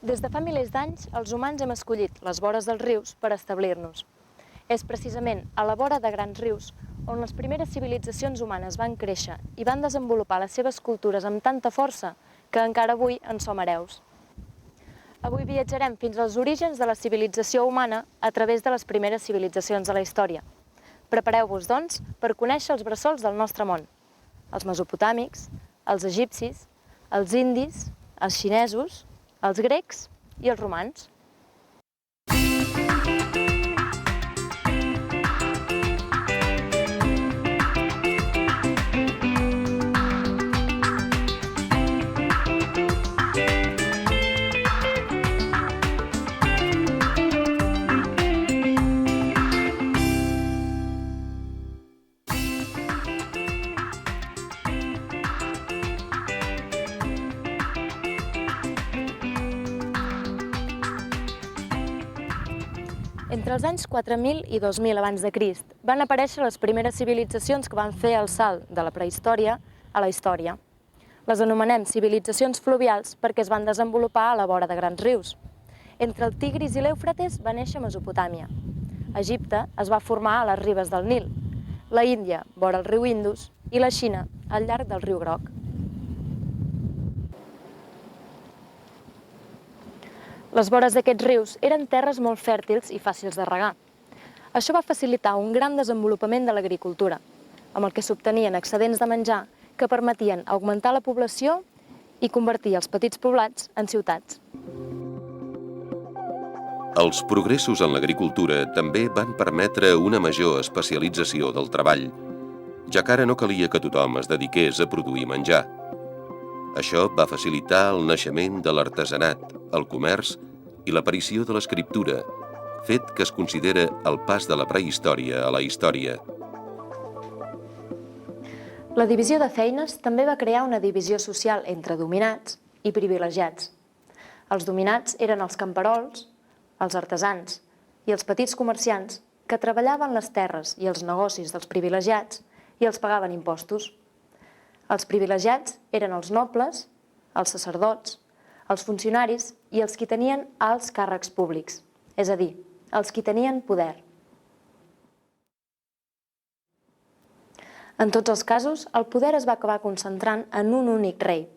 Des de fa milers d'anys, els humans hem escollit les vores dels rius per establir-nos. És precisament a la vora de grans rius on les primeres civilitzacions humanes van créixer i van desenvolupar les seves cultures amb tanta força que encara avui en som hereus. Avui viatjarem fins als orígens de la civilització humana a través de les primeres civilitzacions de la història. Prepareu-vos, doncs, per conèixer els bressols del nostre món. Els mesopotàmics, els egipcis, els indis, els xinesos, els grecs i els romans. Entre els anys 4000 i 2000 abans de Crist van aparèixer les primeres civilitzacions que van fer el salt de la prehistòria a la història. Les anomenem civilitzacions fluvials perquè es van desenvolupar a la vora de grans rius. Entre el Tigris i l'Eufrates va néixer Mesopotàmia. Egipte es va formar a les ribes del Nil, la Índia vora el riu Indus i la Xina al llarg del riu Groc. Les vores d'aquests rius eren terres molt fèrtils i fàcils de regar. Això va facilitar un gran desenvolupament de l'agricultura, amb el que s'obtenien excedents de menjar que permetien augmentar la població i convertir els petits poblats en ciutats. Els progressos en l'agricultura també van permetre una major especialització del treball, ja que ara no calia que tothom es dediqués a produir menjar. Això va facilitar el naixement de l'artesanat, el comerç i l'aparició de l'escriptura, fet que es considera el pas de la prehistòria a la història. La divisió de feines també va crear una divisió social entre dominats i privilegiats. Els dominats eren els camperols, els artesans i els petits comerciants que treballaven les terres i els negocis dels privilegiats i els pagaven impostos. Els privilegiats eren els nobles, els sacerdots, els funcionaris i els qui tenien alts càrrecs públics, és a dir, els qui tenien poder. En tots els casos, el poder es va acabar concentrant en un únic rei,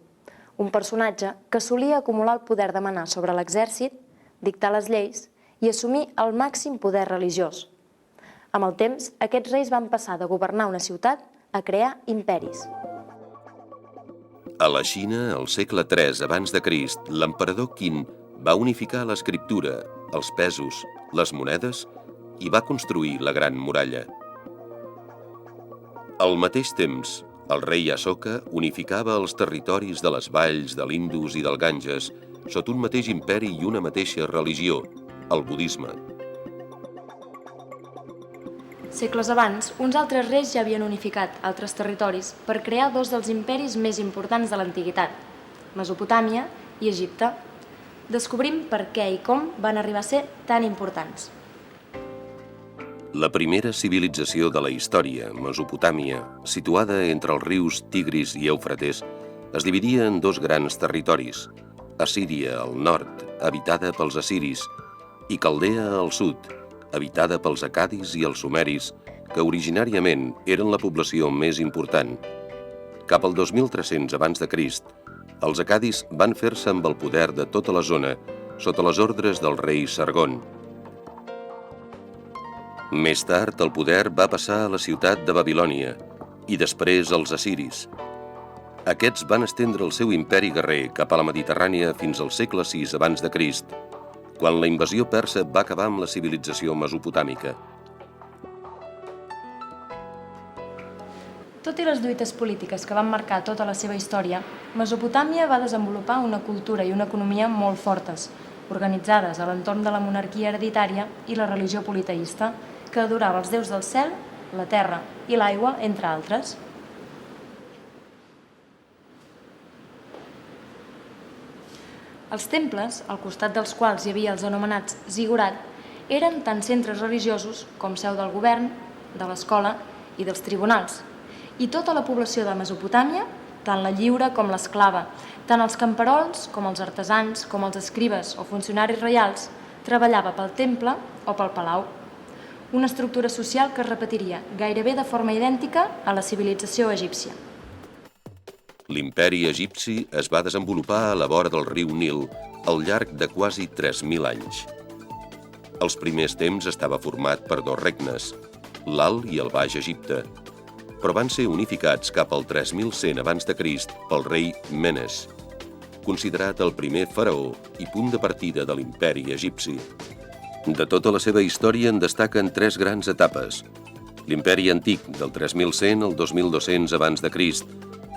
un personatge que solia acumular el poder de manar sobre l'exèrcit, dictar les lleis i assumir el màxim poder religiós. Amb el temps, aquests reis van passar de governar una ciutat a crear imperis. A la Xina, al segle III abans de Crist, l'emperador Qin va unificar l'escriptura, els pesos, les monedes i va construir la Gran Muralla. Al mateix temps, el rei Asoka unificava els territoris de les valls de l'Indus i del Ganges sota un mateix imperi i una mateixa religió, el budisme. Segles abans, uns altres reis ja havien unificat altres territoris per crear dos dels imperis més importants de l'antiguitat, Mesopotàmia i Egipte. Descobrim per què i com van arribar a ser tan importants. La primera civilització de la història, Mesopotàmia, situada entre els rius Tigris i Eufrates, es dividia en dos grans territoris, Assíria al nord, habitada pels assiris, i Caldea al sud, habitada pels acadis i els sumeris, que originàriament eren la població més important. Cap al 2300 abans de Crist, els acadis van fer-se amb el poder de tota la zona sota les ordres del rei Sargon. Més tard, el poder va passar a la ciutat de Babilònia i després als assiris. Aquests van estendre el seu imperi guerrer cap a la Mediterrània fins al segle VI abans de Crist, quan la invasió persa va acabar amb la civilització mesopotàmica. Tot i les lluites polítiques que van marcar tota la seva història, Mesopotàmia va desenvolupar una cultura i una economia molt fortes, organitzades a l'entorn de la monarquia hereditària i la religió politeista, que adorava els déus del cel, la terra i l'aigua, entre altres. Els temples, al costat dels quals hi havia els anomenats zigurat, eren tant centres religiosos com seu del govern, de l'escola i dels tribunals. I tota la població de Mesopotàmia, tant la lliure com l'esclava, Tant els camperols, com els artesans, com els escribes o funcionaris reials treballava pel temple o pel palau. Una estructura social que es repetiria gairebé de forma idèntica a la civilització egípcia. L'imperi egipci es va desenvolupar a la vora del riu Nil al llarg de quasi 3.000 anys. Als primers temps estava format per dos regnes, l'Alt i el Baix Egipte, però van ser unificats cap al 3100 abans de Crist pel rei Menes, considerat el primer faraó i punt de partida de l'imperi egipci. De tota la seva història en destaquen tres grans etapes. L'imperi antic, del 3100 al 2200 abans de Crist,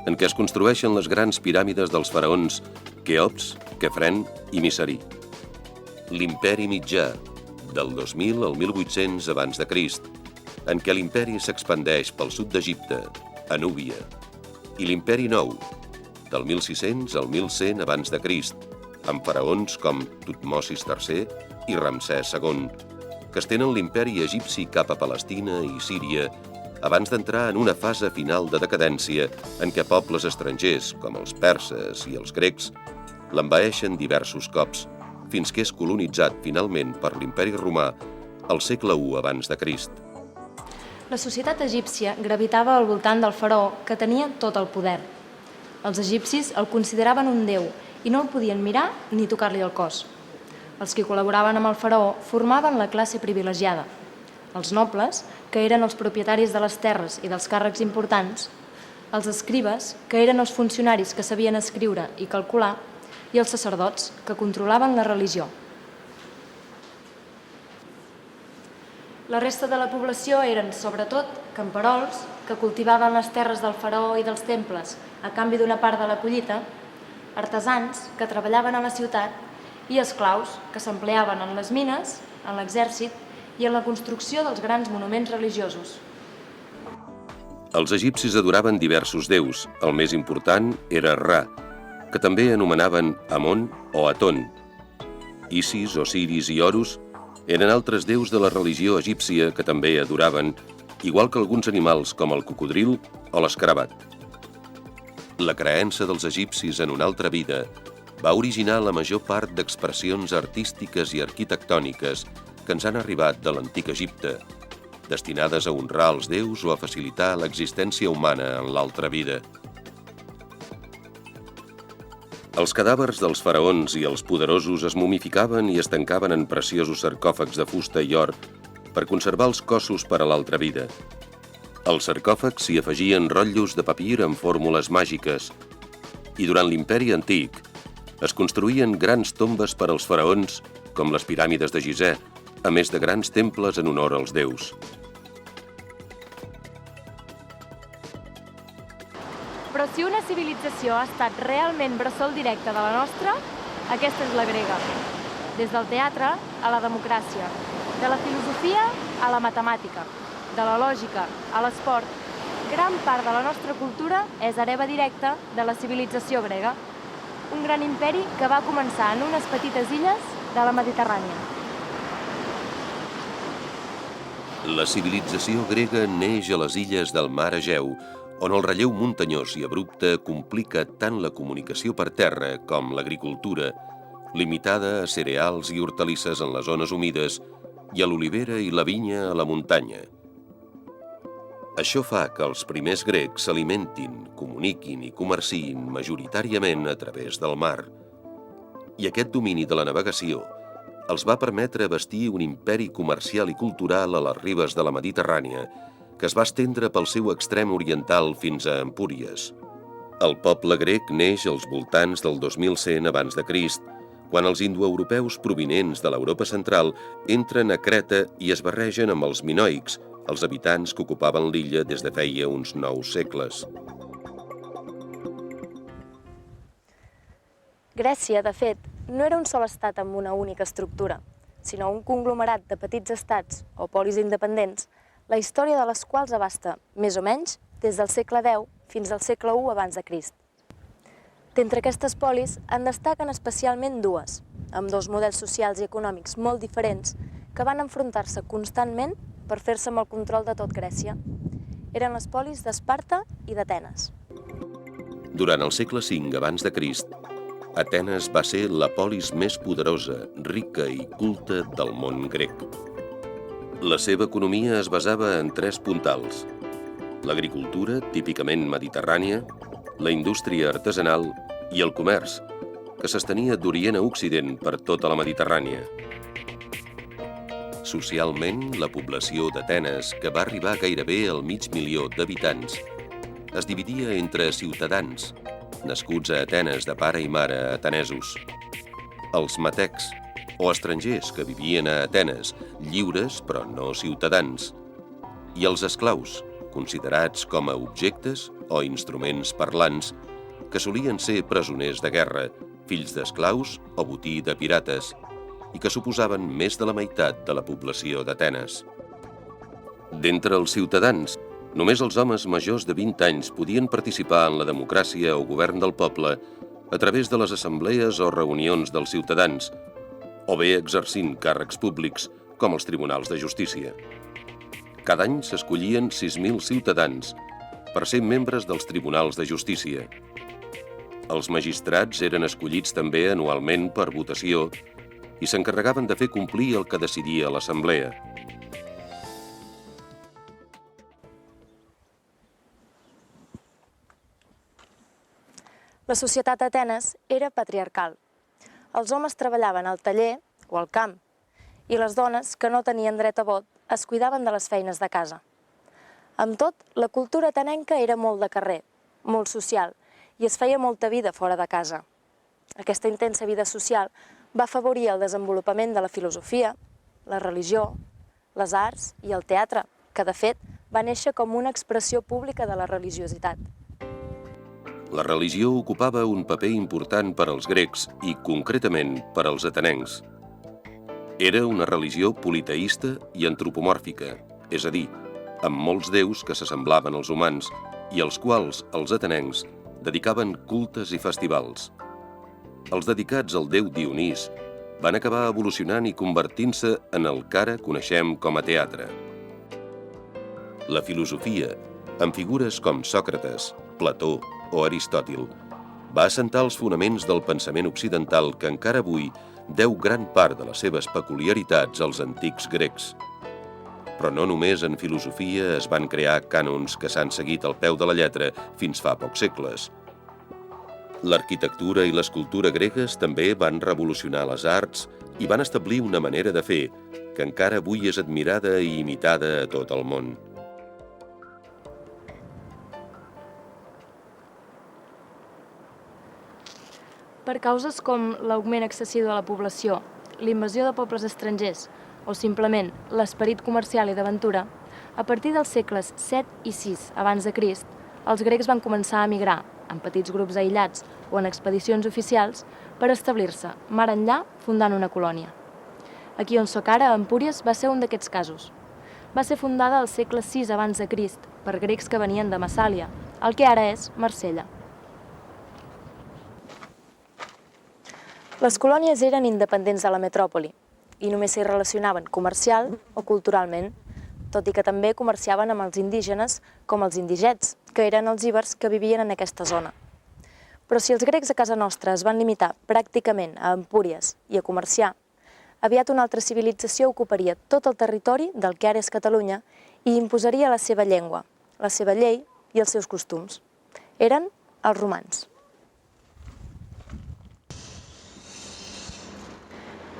en què es construeixen les grans piràmides dels faraons Queops, Quefren i Miseri. L'imperi mitjà, del 2000 al 1800 abans de Crist, en què l'imperi s'expandeix pel sud d'Egipte, a Núbia. I l'imperi nou, del 1600 al 1100 abans de Crist, amb faraons com Tutmosis III i Ramsès II, que estenen l'imperi egipci cap a Palestina i Síria abans d'entrar en una fase final de decadència en què pobles estrangers, com els perses i els grecs, l'envaeixen diversos cops, fins que és colonitzat finalment per l'imperi romà al segle I abans de Crist. La societat egípcia gravitava al voltant del faraó, que tenia tot el poder. Els egipcis el consideraven un déu i no el podien mirar ni tocar-li el cos. Els que col·laboraven amb el faraó formaven la classe privilegiada. Els nobles, que eren els propietaris de les terres i dels càrrecs importants, els escribes, que eren els funcionaris que sabien escriure i calcular, i els sacerdots, que controlaven la religió. La resta de la població eren, sobretot, camperols, que cultivaven les terres del faraó i dels temples a canvi d'una part de la collita, artesans, que treballaven a la ciutat, i esclaus, que s'empleaven en les mines, en l'exèrcit i en la construcció dels grans monuments religiosos. Els egipcis adoraven diversos déus. El més important era Ra, que també anomenaven Amon o Aton. Isis, Osiris i Horus eren altres déus de la religió egípcia que també adoraven, igual que alguns animals com el cocodril o l'escarabat. La creença dels egipcis en una altra vida va originar la major part d'expressions artístiques i arquitectòniques que ens han arribat de l'antic Egipte, destinades a honrar els déus o a facilitar l'existència humana en l'altra vida. Els cadàvers dels faraons i els poderosos es momificaven i es tancaven en preciosos sarcòfags de fusta i or per conservar els cossos per a l'altra vida. Als sarcòfags s'hi afegien rotllos de papir amb fórmules màgiques i durant l'imperi antic es construïen grans tombes per als faraons, com les piràmides de Gizeh, a més de grans temples en honor als déus. Però si una civilització ha estat realment bressol directe de la nostra, aquesta és la grega. Des del teatre a la democràcia, de la filosofia a la matemàtica, de la lògica a l'esport, gran part de la nostra cultura és hereva directa de la civilització grega, un gran imperi que va començar en unes petites illes de la Mediterrània. La civilització grega neix a les illes del mar Egeu, on el relleu muntanyós i abrupte complica tant la comunicació per terra com l'agricultura, limitada a cereals i hortalisses en les zones humides i a l'olivera i la vinya a la muntanya. Això fa que els primers grecs s'alimentin, comuniquin i comerciïn majoritàriament a través del mar. I aquest domini de la navegació els va permetre bastir un imperi comercial i cultural a les ribes de la Mediterrània, que es va estendre pel seu extrem oriental fins a Empúries. El poble grec neix als voltants del 2100 abans de Crist, quan els indoeuropeus provinents de l'Europa central entren a Creta i es barregen amb els minoics, els habitants que ocupaven l'illa des de feia uns 9 segles. Grècia, de fet, no era un sol estat amb una única estructura, sinó un conglomerat de petits estats o polis independents, la història de les quals abasta, més o menys, des del segle X fins al segle I abans de Crist. D'entre aquestes polis en destaquen especialment dues, amb dos models socials i econòmics molt diferents que van enfrontar-se constantment per fer-se amb el control de tot Grècia. Eren les polis d'Esparta i d'Atenes. Durant el segle V abans de Crist, Atenes va ser la polis més poderosa, rica i culta del món grec. La seva economia es basava en tres puntals: l'agricultura, típicament mediterrània, la indústria artesanal i el comerç, que s'estenia d'Orient a Occident per tota la Mediterrània. Socialment, la població d'Atenes, que va arribar gairebé al mig milió d'habitants, es dividia entre ciutadans, nascuts a Atenes de pare i mare atenesos, els metecs, o estrangers que vivien a Atenes, lliures però no ciutadans, i els esclaus, considerats com a objectes o instruments parlants, que solien ser presoners de guerra, fills d'esclaus o botí de pirates, i que suposaven més de la meitat de la població d'Atenes. D'entre els ciutadans, només els homes majors de 20 anys podien participar en la democràcia o govern del poble a través de les assemblees o reunions dels ciutadans, o bé exercint càrrecs públics, com els tribunals de justícia. Cada any s'escollien 6.000 ciutadans per ser membres dels tribunals de justícia. Els magistrats eren escollits també anualment per votació i s'encarregaven de fer complir el que decidia l'assemblea. La societat d'Atenes era patriarcal. Els homes treballaven al taller o al camp i les dones, que no tenien dret a vot, es cuidaven de les feines de casa. Amb tot, la cultura atenenca era molt de carrer, molt social, i es feia molta vida fora de casa. Aquesta intensa vida social va afavorir el desenvolupament de la filosofia, la religió, les arts i el teatre, que de fet va néixer com una expressió pública de la religiositat. La religió ocupava un paper important per als grecs i, concretament, per als atenencs. Era una religió politeista i antropomòrfica, és a dir, amb molts déus que s'assemblaven als humans i als quals els atenencs dedicaven cultes i festivals. Els dedicats al déu Dionís van acabar evolucionant i convertint-se en el que ara coneixem com a teatre. La filosofia, amb figures com Sòcrates, Plató o Aristòtil, va assentar els fonaments del pensament occidental que encara avui deu gran part de les seves peculiaritats als antics grecs. Però no només en filosofia es van crear cànons que s'han seguit al peu de la lletra fins fa pocs segles. L'arquitectura i l'escultura gregues també van revolucionar les arts i van establir una manera de fer que encara avui és admirada i imitada a tot el món. Per causes com l'augment excessiu de la població, l'invasió de pobles estrangers o simplement l'esperit comercial i d'aventura, a partir dels segles VII i VI abans de Crist, els grecs van començar a emigrar, en petits grups aïllats o en expedicions oficials, per establir-se mar enllà fundant una colònia. Aquí on soc ara, Empúries, va ser un d'aquests casos. Va ser fundada al segle VI abans de Crist per grecs que venien de Massàlia, el que ara és Marsella. Les colònies eren independents de la metròpoli i només s'hi relacionaven comercial o culturalment, tot i que també comerciaven amb els indígenes com els indigets, que eren els ibers que vivien en aquesta zona. Però si els grecs a casa nostra es van limitar pràcticament a Empúries i a comerciar, aviat una altra civilització ocuparia tot el territori del que ara és Catalunya i imposaria la seva llengua, la seva llei i els seus costums. Eren els romans.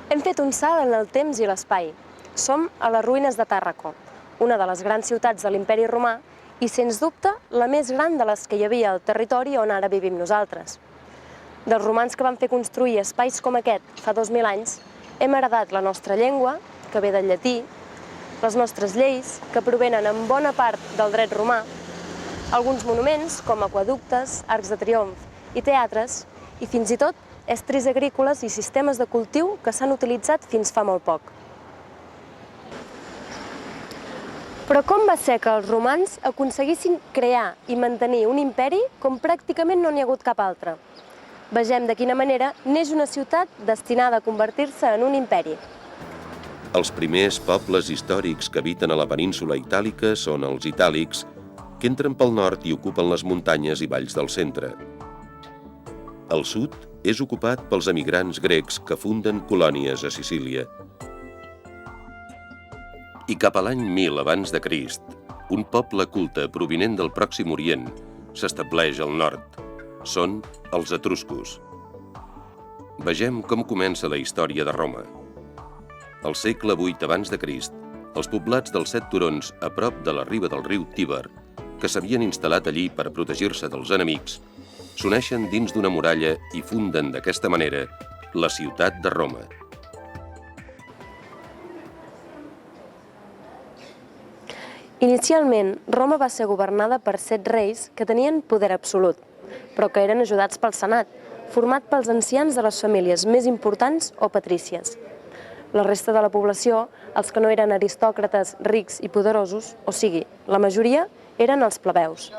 Hem fet un salt en el temps i l'espai. Som a les ruïnes de Tàrraco, una de les grans ciutats de l'Imperi Romà i, sens dubte, la més gran de les que hi havia al territori on ara vivim nosaltres. Dels romans que van fer construir espais com aquest fa 2.000 anys, hem heredat la nostra llengua, que ve del llatí, les nostres lleis, que provenen en bona part del dret romà, alguns monuments, com aqueductes, arcs de triomf i teatres, i fins i tot estris agrícoles i sistemes de cultiu que s'han utilitzat fins fa molt poc. Però com va ser que els romans aconseguissin crear i mantenir un imperi com pràcticament no n'hi ha hagut cap altre? Vegem de quina manera neix una ciutat destinada a convertir-se en un imperi. Els primers pobles històrics que habiten a la península itàlica són els itàlics, que entren pel nord i ocupen les muntanyes i valls del centre. Al sud és ocupat pels emigrants grecs que funden colònies a Sicília. I cap a l'any 1000 abans de Crist, un poble culte provinent del Pròxim Orient s'estableix al nord. Són els etruscos. Vegem com comença la història de Roma. Al segle VIII abans de Crist, els poblats dels 7 turons a prop de la riba del riu Tíber, que s'havien instal·lat allí per protegir-se dels enemics, s'uneixen dins d'una muralla i funden d'aquesta manera la ciutat de Roma. Inicialment, Roma va ser governada per 7 reis que tenien poder absolut, però que eren ajudats pel Senat, format pels ancians de les famílies més importants o patrícies. La resta de la població, els que no eren aristòcrates, rics i poderosos, o sigui, la majoria, eren els plebeus.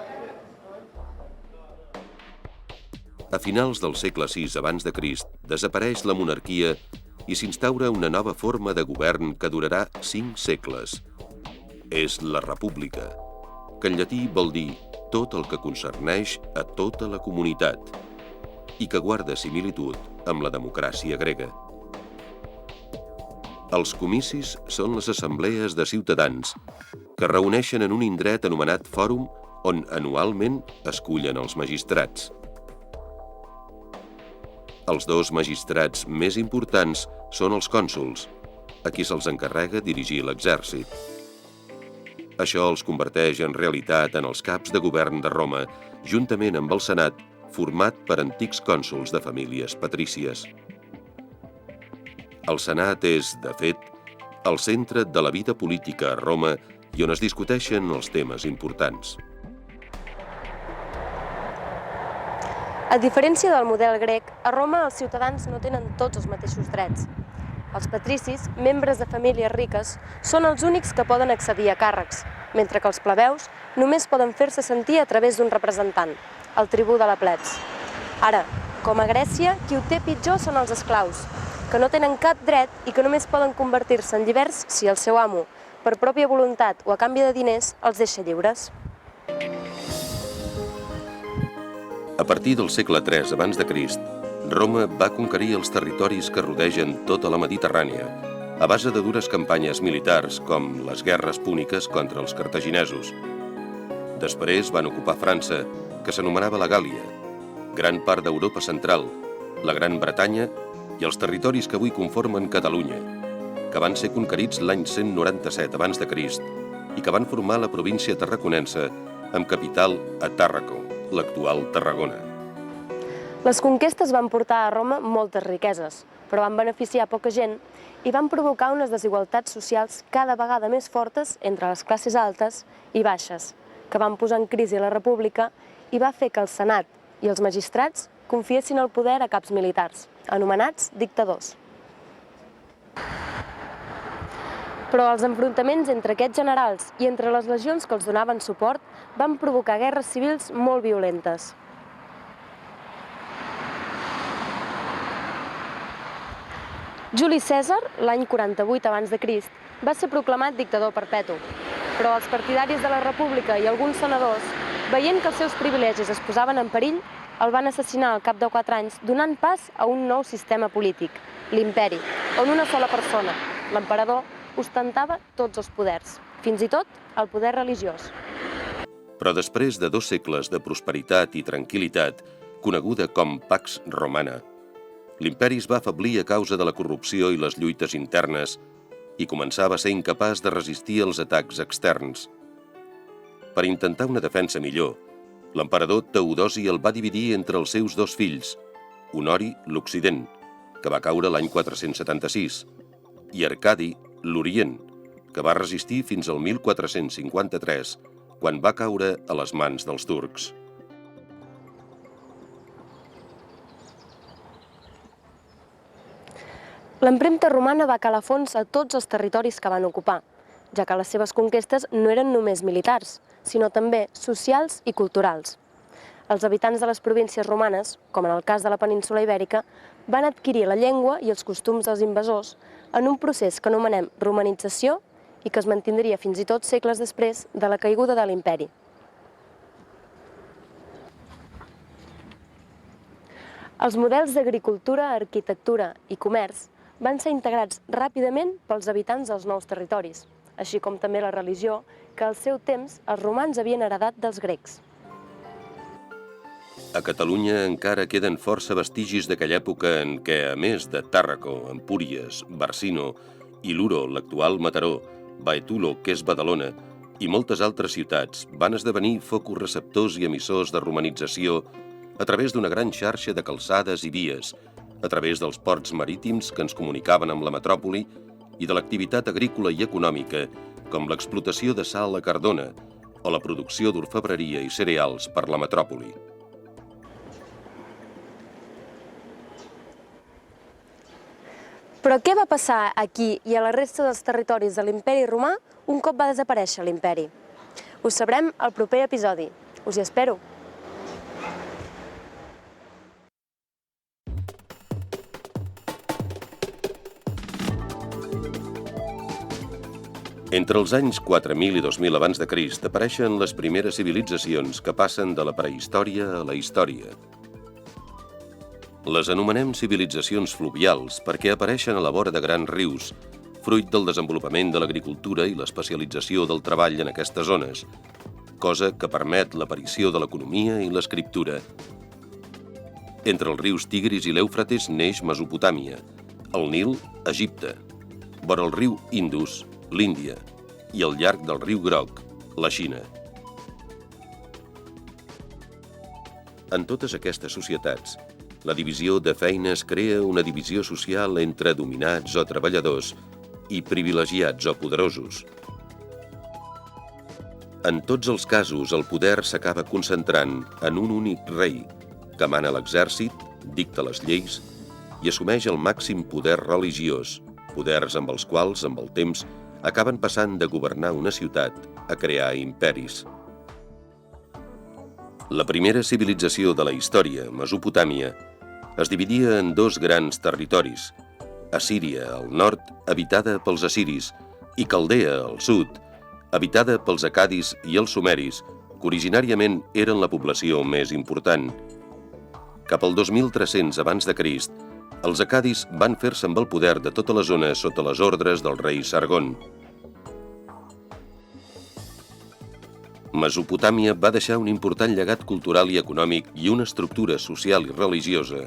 A finals del segle VI abans de Crist desapareix la monarquia i s'instaura una nova forma de govern que durarà 5 segles. És la república, que en llatí vol dir tot el que concerneix a tota la comunitat i que guarda similitud amb la democràcia grega. Els comicis són les assemblees de ciutadans que reuneixen en un indret anomenat fòrum on anualment escullen els magistrats. Els 2 magistrats més importants són els cònsols, a qui se'ls encarrega dirigir l'exèrcit. Això els converteix en realitat en els caps de govern de Roma, juntament amb el Senat, format per antics cònsols de famílies patrícies. El Senat és, de fet, el centre de la vida política a Roma i on es discuteixen els temes importants. A diferència del model grec, a Roma els ciutadans no tenen tots els mateixos drets. Els patricis, membres de famílies riques, són els únics que poden accedir a càrrecs, mentre que els plebeus només poden fer-se sentir a través d'un representant, el tribú de la plebs. Ara, com a Grècia, qui ho té pitjor són els esclaus, que no tenen cap dret i que només poden convertir-se en lliberts si el seu amo, per pròpia voluntat o a canvi de diners, els deixa lliures. A partir del segle III abans de Crist, Roma va conquerir els territoris que rodegen tota la Mediterrània, a base de dures campanyes militars com les guerres púniques contra els cartaginesos. Després van ocupar França, que s'anomenava la Gàl·lia, gran part d'Europa central, la Gran Bretanya i els territoris que avui conformen Catalunya, que van ser conquerits l'any 197 abans de Crist i que van formar la província tarraconense amb capital a Tàrraco, l'actual Tarragona. Les conquestes van portar a Roma moltes riqueses, però van beneficiar poca gent i van provocar unes desigualtats socials cada vegada més fortes entre les classes altes i baixes, que van posar en crisi la república i va fer que el Senat i els magistrats confiessin el poder a caps militars, anomenats dictadors. Però els enfrontaments entre aquests generals i entre les legions que els donaven suport van provocar guerres civils molt violentes. Juli Cèsar, l'any 48 abans de Crist, va ser proclamat dictador perpetu, però els partidaris de la República i alguns senadors, veient que els seus privilegis es posaven en perill, el van assassinar al cap de 4 anys, donant pas a un nou sistema polític, l'imperi, on una sola persona, l'emperador, ostentava tots els poders, fins i tot el poder religiós. Però després de 2 segles de prosperitat i tranquil·litat, coneguda com Pax Romana, l'imperi es va afeblir a causa de la corrupció i les lluites internes i començava a ser incapaç de resistir els atacs externs. Per intentar una defensa millor, l'emperador Teodosi el va dividir entre els seus 2 fills, Honori l'Occident, que va caure l'any 476, i Arcadi l'Orient, que va resistir fins al 1453, quan va caure a les mans dels turcs. L'empremta romana va calar fons a tots els territoris que van ocupar, ja que les seves conquestes no eren només militars, sinó també socials i culturals. Els habitants de les províncies romanes, com en el cas de la península Ibèrica, van adquirir la llengua i els costums dels invasors en un procés que anomenem romanització i que es mantindria fins i tot segles després de la caiguda de l'imperi. Els models d'agricultura, arquitectura i comerç van ser integrats ràpidament pels habitants dels nous territoris, així com també la religió, que al seu temps els romans havien heredat dels grecs. A Catalunya encara queden força vestigis d'aquella època en què, a més de Tàrraco, Empúries, Barcino i Luro, l'actual Mataró, Baetulo, que és Badalona, i moltes altres ciutats van esdevenir focus receptors i emissors de romanització a través d'una gran xarxa de calçades i vies, a través dels ports marítims que ens comunicaven amb la metròpoli i de l'activitat agrícola i econòmica, com l'explotació de sal a Cardona o la producció d'orfebreria i cereals per la metròpoli. Però què va passar aquí i a la resta dels territoris de l'Imperi Romà un cop va desaparèixer l'imperi? Ho sabrem al proper episodi. Us hi espero! Entre els anys 4.000 i 2.000 abans de Crist apareixen les primeres civilitzacions que passen de la prehistòria a la història. Les anomenem civilitzacions fluvials perquè apareixen a la vora de grans rius, fruit del desenvolupament de l'agricultura i l'especialització del treball en aquestes zones, cosa que permet l'aparició de l'economia i l'escriptura. Entre els rius Tigris i l'Èufrates neix Mesopotàmia, el Nil, Egipte, vora el riu Indus, l'Índia, i al llarg del riu Groc, la Xina. En totes aquestes societats, la divisió de feines crea una divisió social entre dominats o treballadors i privilegiats o poderosos. En tots els casos, el poder s'acaba concentrant en un únic rei, que mana l'exèrcit, dicta les lleis i assumeix el màxim poder religiós, poders amb els quals, amb el temps, acaben passant de governar una ciutat a crear imperis. La primera civilització de la història, Mesopotàmia, es dividia en dos grans territoris, Assíria, al nord, habitada pels assiris, i Caldea, al sud, habitada pels acadis i els sumeris, que originàriament eren la població més important. Cap al 2300 abans de Crist, els acadis van fer-se amb el poder de tota la zona sota les ordres del rei Sargon. Mesopotàmia va deixar un important llegat cultural i econòmic i una estructura social i religiosa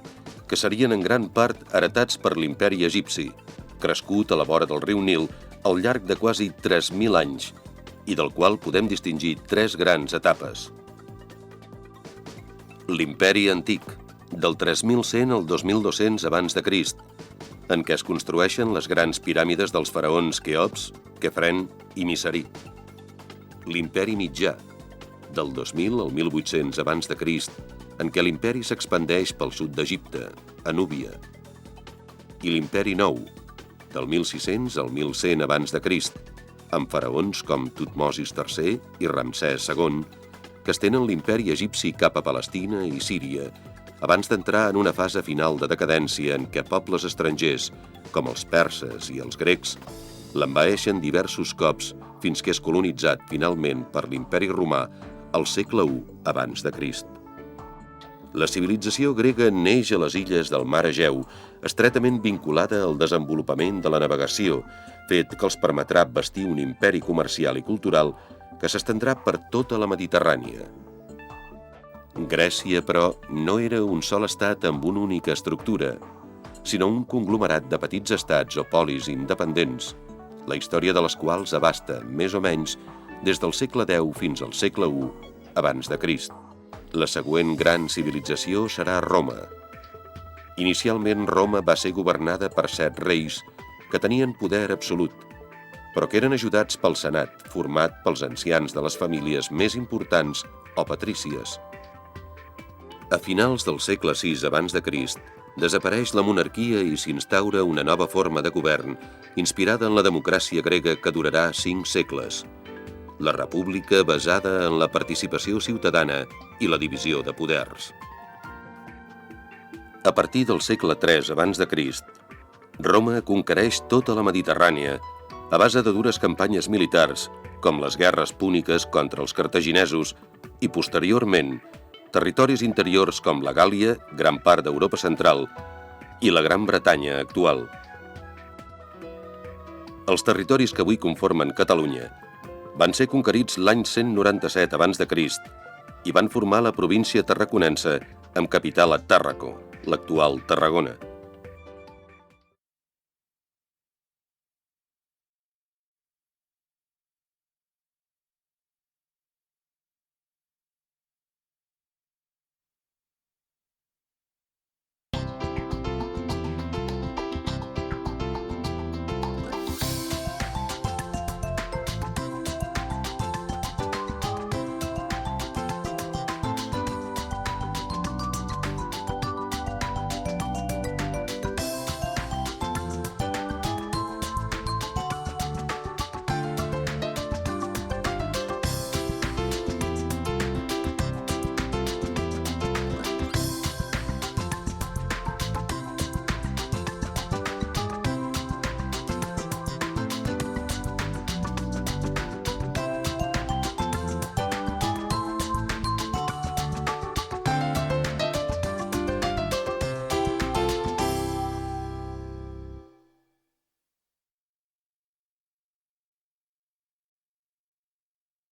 que serien en gran part heretats per l'imperi egipci, crescut a la vora del riu Nil al llarg de quasi 3.000 anys, i del qual podem distingir tres grans etapes. L'imperi antic, del 3100 al 2200 abans de Crist, en què es construeixen les grans piràmides dels faraons Keops, Kefren i Miseri. L'imperi mitjà, del 2000 al 1800 abans de Crist, en què l'imperi s'expandeix pel sud d'Egipte, a Núbia. I l'imperi nou, del 1600 al 1100 abans de Crist, amb faraons com Tutmosis III i Ramsès II, que estenen l'imperi egipci cap a Palestina i Síria, abans d'entrar en una fase final de decadència en què pobles estrangers, com els perses i els grecs, l'envaeixen diversos cops fins que és colonitzat finalment per l'imperi romà al segle I abans de Crist. La civilització grega neix a les illes del mar Egeu, estretament vinculada al desenvolupament de la navegació, fet que els permetrà bastir un imperi comercial i cultural que s'estendrà per tota la Mediterrània. Grècia, però, no era un sol estat amb una única estructura, sinó un conglomerat de petits estats o polis independents, la història de les quals abasta, més o menys, des del segle X fins al segle I abans de Crist. La següent gran civilització serà Roma. Inicialment, Roma va ser governada per 7 reis que tenien poder absolut, però que eren ajudats pel senat, format pels ancians de les famílies més importants o patrícies. A finals del segle VI abans de Crist, desapareix la monarquia i s'instaura una nova forma de govern, inspirada en la democràcia grega que durarà 5 segles. La república basada en la participació ciutadana i la divisió de poders. A partir del segle III abans de Crist, Roma conquereix tota la Mediterrània a base de dures campanyes militars, com les guerres púniques contra els cartaginesos i, posteriorment, territoris interiors com la Gàl·lia, gran part d'Europa central i la Gran Bretanya actual. Els territoris que avui conformen Catalunya van ser conquerits l'any 197 abans de Crist i van formar la província tarraconense amb capital a Tàrraco, l'actual Tarragona.